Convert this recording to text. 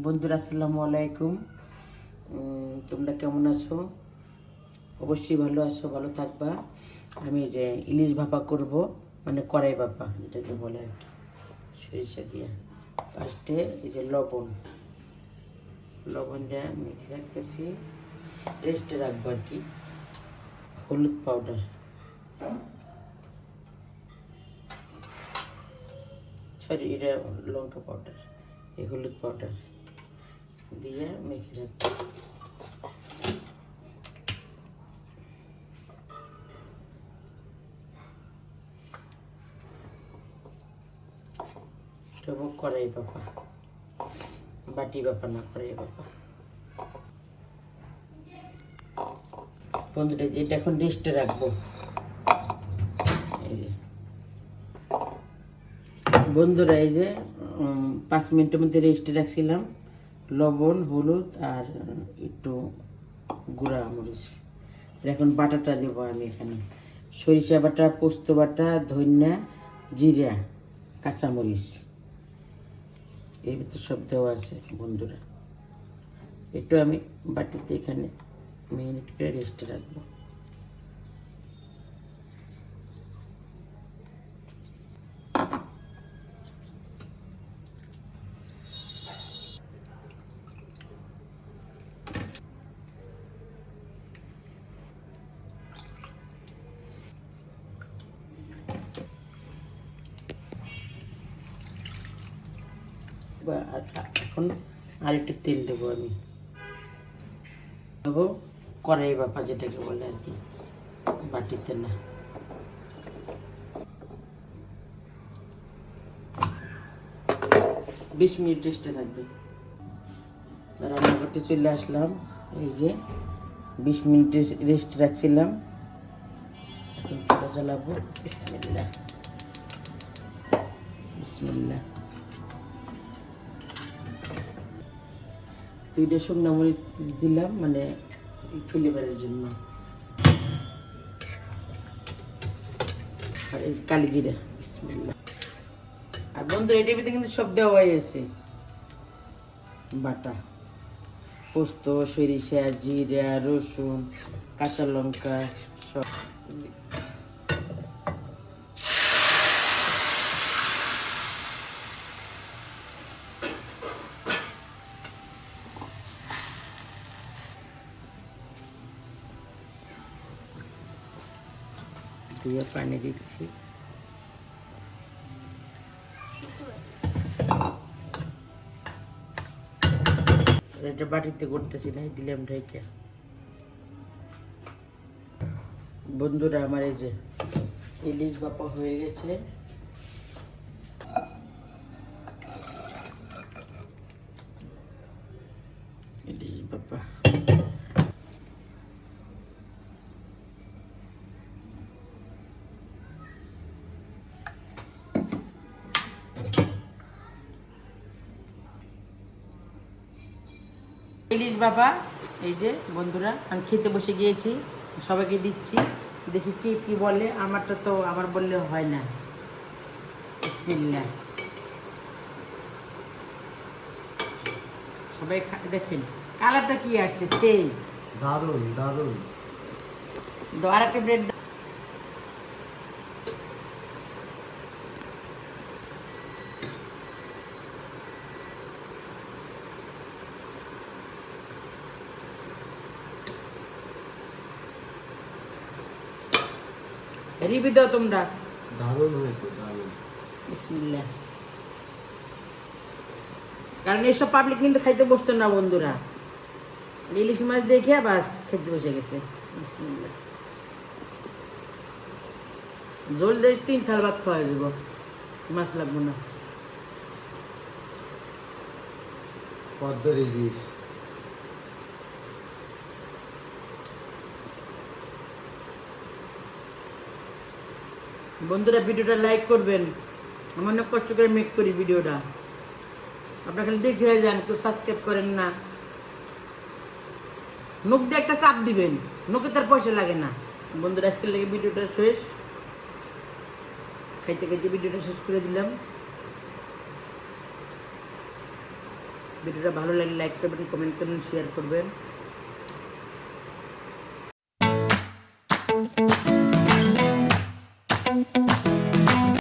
বন্ধুরা আসসালামু আলাইকুম। তোমরা কেমন আছো? অবশ্যই ভালো আছো, ভালো থাকবা। আমি যে ইলিশ ভাপা করব, মানে কড়াই ভাপা যেটাকে বলে আর কি, সরিষা দিয়ে। ফার্স্টে এই যে লবণ দিয়ে মেখে রাখতেছি, রেস্টে রাখবো আর কি। হলুদ পাউডার, সরি এটা লঙ্কা পাউডার, এই হলুদ পাউডার দিয়ে মেখে রাখবো। কড়াই বাপা, বাটি বাপা না, কড়াই বাপা। বন্ধুরা এটা এখন রেস্টে রাখবো। এই যে বন্ধুরা, এই যে 5 মিনিটের মধ্যে রেস্টে রাখছিলাম। লবণ, হলুদ আর একটু গুঁড়া মরিচ। এখন বাটাটা দেবো আমি এখানে। সরিষা বাটা, পোস্ত বাটা, ধনিয়া, জিরা, কাঁচামরিচ, এর ভিতরে সব দেওয়া আছে বন্ধুরা। একটু আমি বাটিতে এখানে মিনিট করে রেস্টে রাখবো। এখন আর একটু তেল দেবো আমি, দেবো কড়াই বাপা যেটাকে বলে আর কি, বাটিতে না। বিশ মিনিট রেস্টে থাকবে। রান্না করতে চলে আসলাম। এই যে 20 মিনিট রেস্ট রাখছিলাম, এখন চুলা জ্বালাবো। বিসমিল্লাহ বিসমিল্লাহ। 2টা শুকনো মরিচ দিলাম, মানে ফ্লেভারের জন্য। আর এই কালি জিরা, বিসমিল্লাহ। আর বন্ধুরা এটার ভিতরে কিন্তু সব দেওয়াই আছে, বাটা পোস্ত, সরিষা, জিরা, রসুন, কাঁচা লঙ্কা সব। দিয়ে পানি দিচ্ছি। এটা বাটিতে করতেছি না, দিলাম ঢেকে। বন্ধুরা আমার এই যে ইলিশ ভাপা হয়ে গেছে। ইলিশ ভাপা ইলিশ বাবা। এই যে বন্ধুরা আমি খেতে বসে গিয়েছি, সবাইকে দিচ্ছি, দেখি কে কি বলে। আমারটা তো আমার বললে হয় না। বিসমিল্লাহ। সবাই দেখেন কালারটা কি আসছে, সেই দারুণ দারুণ। আর একটা ব্রেড রিভিউ দাও তোমরা। দারুণ হয়েছে, দারুণ। বিসমিল্লাহ। কারণ এইসব পাবলিক কিন্তু খাইতে বসতো না বন্ধুরা, ইলিশ মাছ দেখে বাস খেতে বসে গেছে। বিসমিল্লাহ। জল দিয়ে 3 থাল ভাত খাওয়া যাব, মাছ লাগবো না। পদ্মার ইলিশ। বন্ধুরা ভিডিওটা লাইক করবেন, আমি অনেক কষ্ট করে মেক করি ভিডিওটা। আপনারা খালি দেখে হয়ে যান, কেউ সাবস্ক্রাইব করেন না। নোক দিয়ে একটা চাপ দিবেন, নোকে তার পয়সা লাগে না। বন্ধুরা আজকের লেগে ভিডিওটা শেষ, খাইতে খাইতে ভিডিওটা শেষ করে দিলাম। ভিডিওটা ভালো লাগলে লাইক করবেন, কমেন্ট করবেন, শেয়ার করবেন।